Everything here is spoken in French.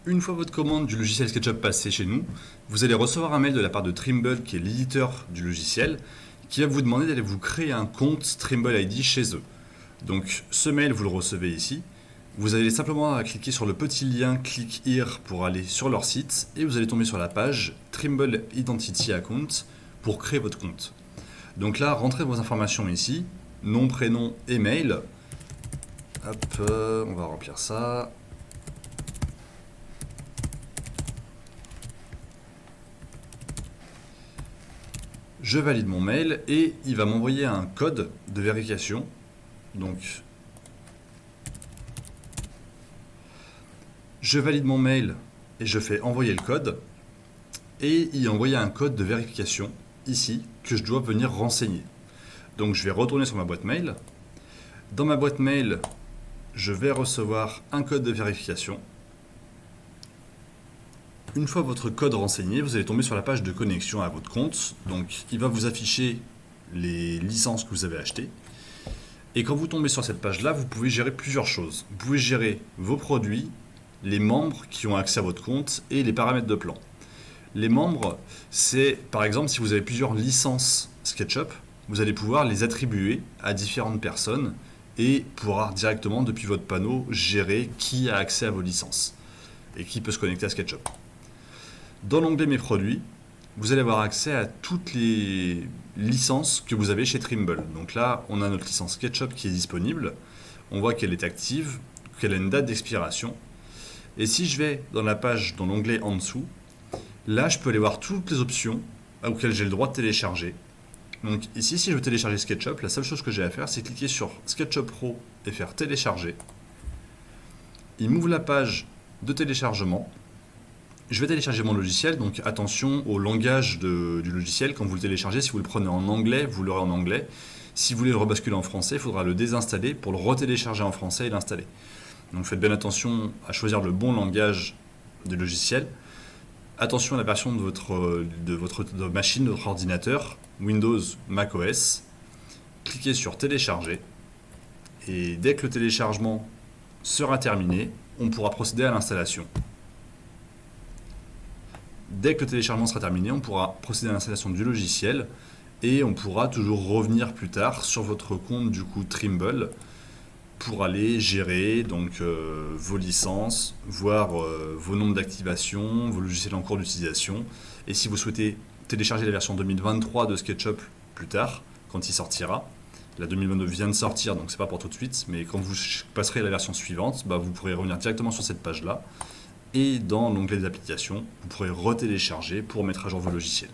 Une fois votre commande du logiciel SketchUp passée chez nous, vous allez recevoir un mail de la part de Trimble, qui est l'éditeur du logiciel, qui va vous demander d'aller vous créer un compte Trimble ID chez eux. Donc ce mail, vous le recevez ici. Vous allez simplement à cliquer sur le petit lien Click Here pour aller sur leur site et vous allez tomber sur la page Trimble Identity Account pour créer votre compte. Donc là, rentrez vos informations ici, nom, prénom et mail. Hop, on va remplir ça. Je valide mon mail et il va m'envoyer un code de vérification. Donc, je valide mon mail et je fais envoyer le code. Et il a envoyé un code de vérification ici que je dois venir renseigner. Donc, je vais retourner sur ma boîte mail. Dans ma boîte mail, je vais recevoir un code de vérification. Une fois votre code renseigné, vous allez tomber sur la page de connexion à votre compte. Donc, il va vous afficher les licences que vous avez achetées. Et quand vous tombez sur cette page-là, vous pouvez gérer plusieurs choses. Vous pouvez gérer vos produits, les membres qui ont accès à votre compte et les paramètres de plan. Les membres, c'est par exemple si vous avez plusieurs licences SketchUp, vous allez pouvoir les attribuer à différentes personnes et pouvoir directement depuis votre panneau gérer qui a accès à vos licences et qui peut se connecter à SketchUp. Dans l'onglet Mes produits, vous allez avoir accès à toutes les licences que vous avez chez Trimble. Donc là, on a notre licence SketchUp qui est disponible. On voit qu'elle est active, qu'elle a une date d'expiration. Et si je vais dans la page, dans l'onglet en dessous, là, je peux aller voir toutes les options auxquelles j'ai le droit de télécharger. Donc ici, si je veux télécharger SketchUp, la seule chose que j'ai à faire, c'est cliquer sur SketchUp Pro et faire télécharger. Il m'ouvre la page de téléchargement. Je vais télécharger mon logiciel, donc attention au langage du logiciel. Quand vous le téléchargez, si vous le prenez en anglais, vous l'aurez en anglais. Si vous voulez le rebasculer en français, il faudra le désinstaller pour le retélécharger en français et l'installer. Donc faites bien attention à choisir le bon langage du logiciel. Attention à la version de votre machine, de votre ordinateur, Windows, Mac OS. Cliquez sur télécharger. Et dès que le téléchargement sera terminé, on pourra procéder à l'installation. Dès que le téléchargement sera terminé, on pourra procéder à l'installation du logiciel et on pourra toujours revenir plus tard sur votre compte du coup Trimble pour aller gérer donc vos licences, voir vos nombres d'activation, vos logiciels en cours d'utilisation. Et si vous souhaitez télécharger la version 2023 de SketchUp plus tard, quand il sortira, la 2022 vient de sortir donc c'est pas pour tout de suite, mais quand vous passerez à la version suivante, vous pourrez revenir directement sur cette page là. Et dans l'onglet des applications, vous pourrez retélécharger pour mettre à jour vos logiciels.